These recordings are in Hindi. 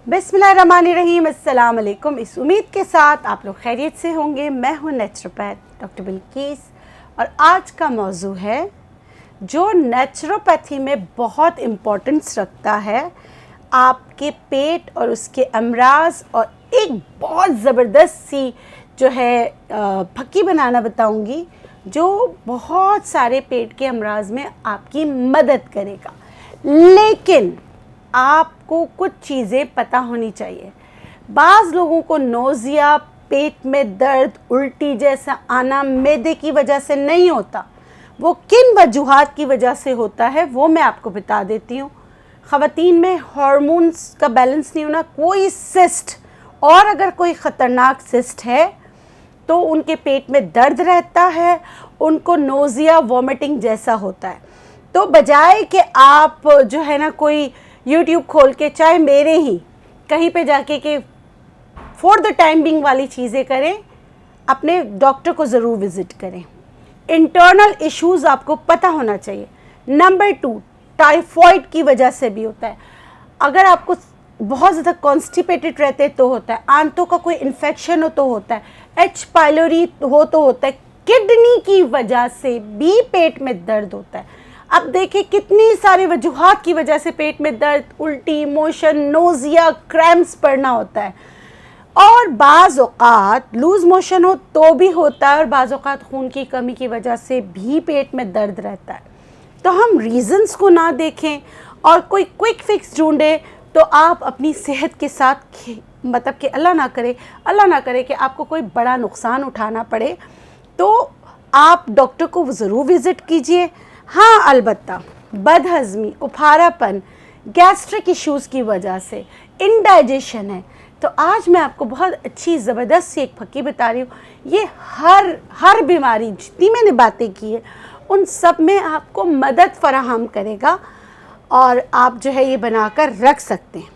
बिस्मिल्लाहिर्रहमानिर्रहीम, अस्सलाम वालेकुम। इस उम्मीद के साथ आप लोग खैरियत से होंगे। मैं हूँ नेचुरोपैथ डॉक्टर बिल्किस और आज का मौजू है जो नेचुरोपैथी में बहुत इम्पोर्टेंस रखता है, आपके पेट और उसके अमराज, और एक बहुत ज़बरदस्त सी जो है फक्की बनाना बताऊँगी जो बहुत सारे पेट के अमराज में आपकी मदद करेगा। लेकिन आपको कुछ चीज़ें पता होनी चाहिए। बाज़ लोगों को नोज़िया, पेट में दर्द, उल्टी जैसा आना मैदे की वजह से नहीं होता, वो किन वजूहात की वजह से होता है वो मैं आपको बता देती हूँ। ख़वातीन में हार्मोन्स का बैलेंस नहीं होना, कोई सिस्ट, और अगर कोई ख़तरनाक सिस्ट है तो उनके पेट में दर्द रहता है, उनको नोज़िया, वॉमिटिंग जैसा होता है। तो बजाय कि आप जो है ना कोई यूट्यूब खोल के, चाहे मेरे ही कहीं पे जाके कि फॉर द टाइम बिंग वाली चीज़ें करें, अपने डॉक्टर को ज़रूर विज़िट करें। इंटरनल इश्यूज़ आपको पता होना चाहिए। नंबर 2, टाइफॉइड की वजह से भी होता है। अगर आपको बहुत ज़्यादा कॉन्स्टिपेटेड रहते तो होता है, आंतों का कोई इन्फेक्शन हो तो होता है, एच पायलोरी हो तो होता है, किडनी की वजह से भी पेट में दर्द होता है। अब देखिए कितनी सारी वजूहात की वजह से पेट में दर्द, उल्टी, मोशन, नोज़िया, क्रैम्प्स पड़ना होता है। और बाज़ औक़ात लूज़ मोशन हो तो भी होता है, और बाज़ औक़ात खून की कमी की वजह से भी पेट में दर्द रहता है। तो हम रीज़न्स को ना देखें और कोई क्विक फिक्स ढूंढें तो आप अपनी सेहत के साथ मतलब कि अल्लाह ना करे कि आपको कोई बड़ा नुकसान उठाना पड़े, तो आप डॉक्टर को ज़रूर विज़िट कीजिए। हाँ, अलबत्ता बदहज़मी, उफारापन, गैस्ट्रिक इश्यूज़ की वजह से इनडाइजेशन है, तो आज मैं आपको बहुत अच्छी ज़बरदस्त सी एक फक्की बता रही हूँ। ये हर बीमारी, जितनी मैंने बातें की है उन सब में आपको मदद फराहम करेगा और आप जो है ये बनाकर रख सकते हैं।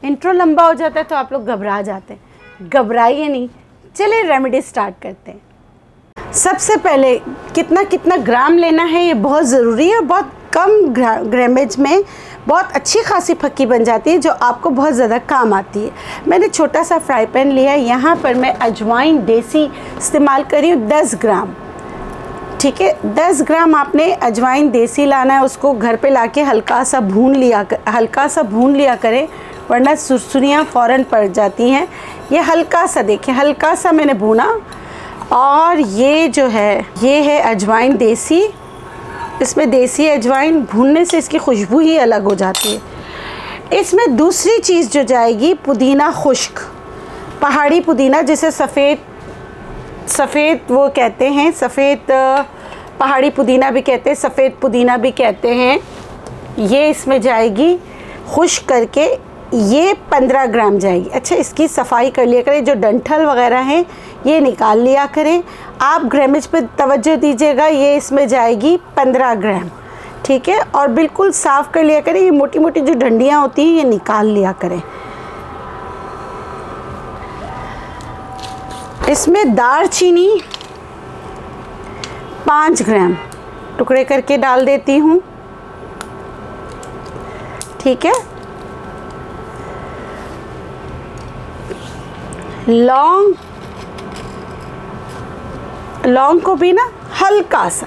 इंट्रो लंबा हो जाता है तो आप लोग घबरा जाते हैं, घबराइए नहीं। चलिए रेमेडी स्टार्ट करते हैं। सबसे पहले कितना ग्राम लेना है ये बहुत ज़रूरी है। बहुत कम ग्रामेज में बहुत अच्छी खासी फक्की बन जाती है जो आपको बहुत ज़्यादा काम आती है। मैंने छोटा सा फ्राई पैन लिया, यहाँ पर मैं अजवाइन देसी इस्तेमाल कर रही हूँ 10 ग्राम। ठीक है, 10 ग्राम आपने अजवाइन देसी लाना है, उसको घर पे लाके हल्का सा भून लिया करें, वरना सुरसुरियाँ फ़ौरन पड़ जाती हैं। ये हल्का सा, देखिए हल्का सा मैंने भूना, और ये जो है ये है अजवाइन देसी। इसमें देसी अजवाइन भूनने से इसकी खुशबू ही अलग हो जाती है। इसमें दूसरी चीज़ जो जाएगी, पुदीना खुश्क, पहाड़ी पुदीना, जिसे सफ़ेद वो कहते हैं, सफ़ेद पहाड़ी पुदीना भी कहते हैं, सफ़ेद पुदीना भी कहते हैं। ये इसमें जाएगी खुश्क करके, ये 15 ग्राम जाएगी। अच्छा, इसकी सफाई कर लिया करें, जो डंठल वगैरह हैं ये निकाल लिया करें। आप ग्रामेज पे तवज्जो दीजिएगा। ये इसमें जाएगी 15 ग्राम, ठीक है, और बिल्कुल साफ़ कर लिया करें। ये मोटी मोटी जो डंडियाँ होती हैं ये निकाल लिया करें। इसमें दालचीनी 5 ग्राम टुकड़े करके डाल देती हूँ, ठीक है। लौंग को भी ना हल्का सा,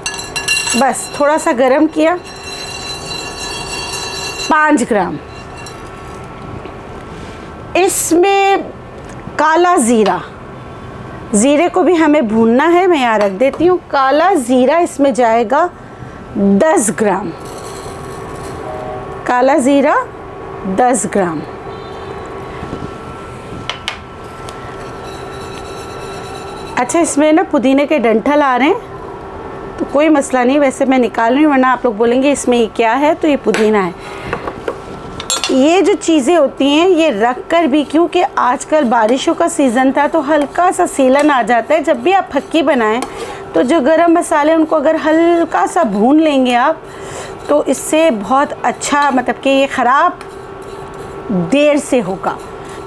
बस थोड़ा सा गरम किया, 5 ग्राम। इसमें काला ज़ीरा, ज़ीरे को भी हमें भूनना है, मैं यहाँ रख देती हूँ। काला ज़ीरा इसमें जाएगा 10 ग्राम, काला ज़ीरा 10 ग्राम। अच्छा, इसमें ना पुदीने के डंठल आ रहे हैं तो कोई मसला नहीं, वैसे मैं निकाल रही हूँ, वरना आप लोग बोलेंगे इसमें ये क्या है, तो ये पुदीना है। ये जो चीज़ें होती हैं ये रख कर भी, क्योंकि आजकल बारिशों का सीज़न था तो हल्का सा सीलन आ जाता है। जब भी आप फक्की बनाएं तो जो गरम मसाले उनको अगर हल्का सा भून लेंगे आप, तो इससे बहुत अच्छा, मतलब कि ये ख़राब देर से होगा।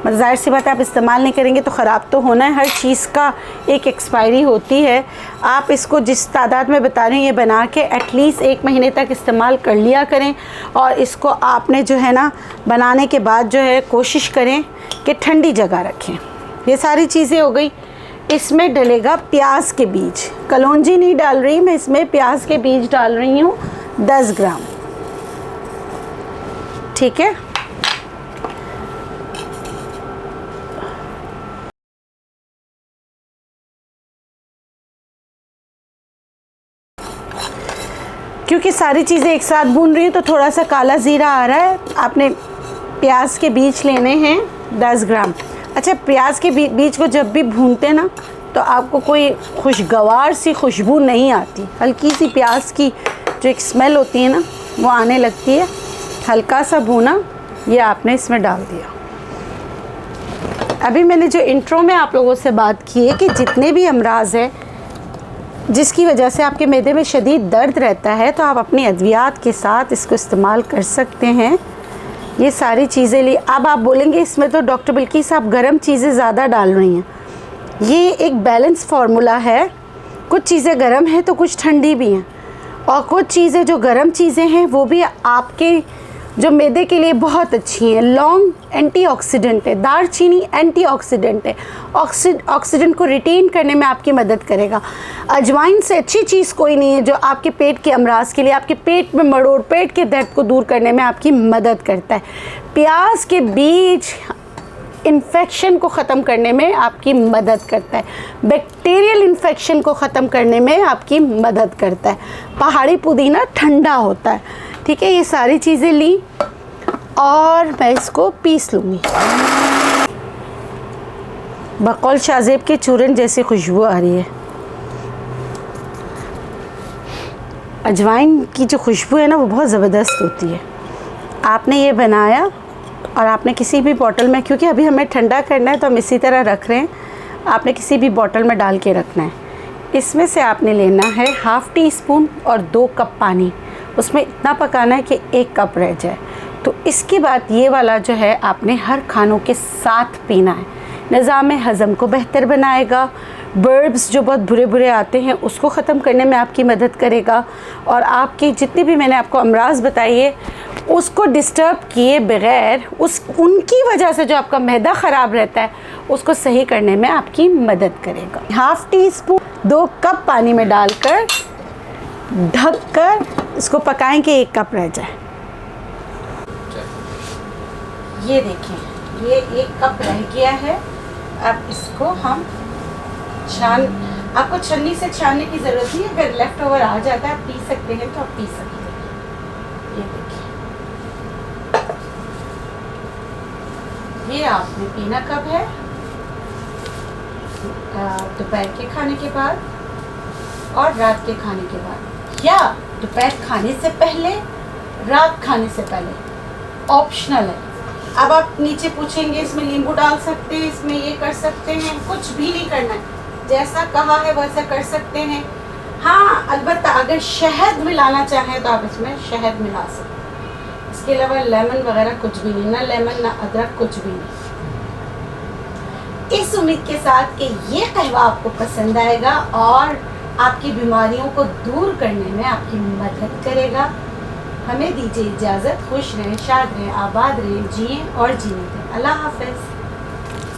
मतलब ज़ाहिर सी बात है, आप इस्तेमाल नहीं करेंगे तो ख़राब तो होना है, हर चीज़ का एक एक्सपायरी होती है। आप इसको जिस तादाद में बता रहे हैं ये बना के एटलीस्ट 1 महीने तक इस्तेमाल कर लिया करें। और इसको आपने जो है ना बनाने के बाद जो है कोशिश करें कि ठंडी जगह रखें। ये सारी चीज़ें हो गई। इसमें डलेगा प्याज के बीज, कलौंजी नहीं डाल रही मैं, इसमें प्याज के बीज डाल रही हूँ 10 ग्राम, ठीक है। क्योंकि सारी चीज़ें एक साथ भून रही हूँ तो थोड़ा सा काला ज़ीरा आ रहा है। आपने प्याज के बीज लेने हैं 10 ग्राम। अच्छा, प्याज के बीज को जब भी भूनते हैं ना तो आपको कोई खुशगवार सी खुशबू नहीं आती, हल्की सी प्याज की जो एक स्मेल होती है ना वो आने लगती है। हल्का सा भूना, ये आपने इसमें डाल दिया। अभी मैंने जो इंट्रो में आप लोगों से बात की है कि जितने भी अमराज है जिसकी वजह से आपके मैदे में शदीद दर्द रहता है तो आप अपनी अद्वियात के साथ इसको इस्तेमाल कर सकते हैं। ये सारी चीज़ें ली। अब आप बोलेंगे इसमें तो डॉक्टर बिल्किस आप गर्म चीज़ें ज़्यादा डाल रही हैं। ये एक बैलेंस फार्मूला है, कुछ चीज़ें गर्म हैं तो कुछ ठंडी भी हैं, और कुछ चीज़ें जो गर्म चीज़ें हैं वो भी आपके जो मैदे के लिए बहुत अच्छी हैं। लौंग एंटीऑक्सीडेंट है, दालचीनी एंटीऑक्सीडेंट है, ऑक्सीडेंट को रिटेन करने में आपकी मदद करेगा। अजवाइन से अच्छी चीज़ कोई नहीं है जो आपके पेट के अमराज के लिए, आपके पेट में मरोड़, पेट के दर्द को दूर करने में आपकी मदद करता है। प्याज के बीज इन्फेक्शन को ख़त्म करने में आपकी मदद करता है, बैक्टीरियल इन्फेक्शन को ख़त्म करने में आपकी मदद करता है। पहाड़ी पुदीना ठंडा होता है, ठीक है। ये सारी चीज़ें ली और मैं इसको पीस लूँगी। बकौल शाहज़ेब के चूरन जैसी खुशबू आ रही है। अजवाइन की जो खुशबू है ना वो बहुत ज़बरदस्त होती है। आपने ये बनाया और आपने किसी भी बॉटल में, क्योंकि अभी हमें ठंडा करना है तो हम इसी तरह रख रहे हैं, आपने किसी भी बॉटल में डाल के रखना है। इसमें से आपने लेना है 1/2 टीस्पून और 2 कप पानी, उसमें इतना पकाना है कि 1 कप रह जाए। तो इसके बाद ये वाला जो है आपने हर खानों के साथ पीना है। निज़ाम हज़म को बेहतर बनाएगा, बर्ब्स जो बहुत बुरे बुरे आते हैं उसको ख़त्म करने में आपकी मदद करेगा, और आपकी जितनी भी मैंने आपको अमराज बताई है उसको डिस्टर्ब किए बग़ैर उनकी वजह से जो आपका मैदा ख़राब रहता है उसको सही करने में आपकी मदद करेगा। 1/2 टीस्पून 2 कप पानी में डालकर ढककर इसको पकाएं कि 1 कप रह जाए। ये देखिए ये 1 कप रह गया है। अब इसको हम आपको छन्नी से छानने की ज़रूरत नहीं है, अगर लेफ़्ट ओवर आ जाता है आप पी सकते हैं तो आप पी सकते हैं। ये देखिए ये आपने पीना कब है? दोपहर के खाने के बाद और रात के खाने के बाद, या दोपहर खाने से पहले, रात खाने से पहले, ऑप्शनल है। अब आप नीचे पूछेंगे इसमें नींबू डाल सकते हैं, इसमें ये कर सकते हैं, कुछ भी नहीं करना है, जैसा कहा है वैसा कर सकते हैं। हाँ, अलबत्ता अगर शहद मिलाना चाहें तो आप इसमें शहद मिला सकते हैं। इसके अलावा लेमन वगैरह कुछ भी नहीं, ना लेमन ना अदरक, कुछ भी नहीं। इस उम्मीद के साथ कि ये कहवा आपको पसंद आएगा और आपकी बीमारियों को दूर करने में आपकी मदद करेगा। हमें दीजिए इजाज़त। खुश रहें, शाद रहें, आबाद रहें, जिएं और जीने दें। अल्लाह हाफ़िज़।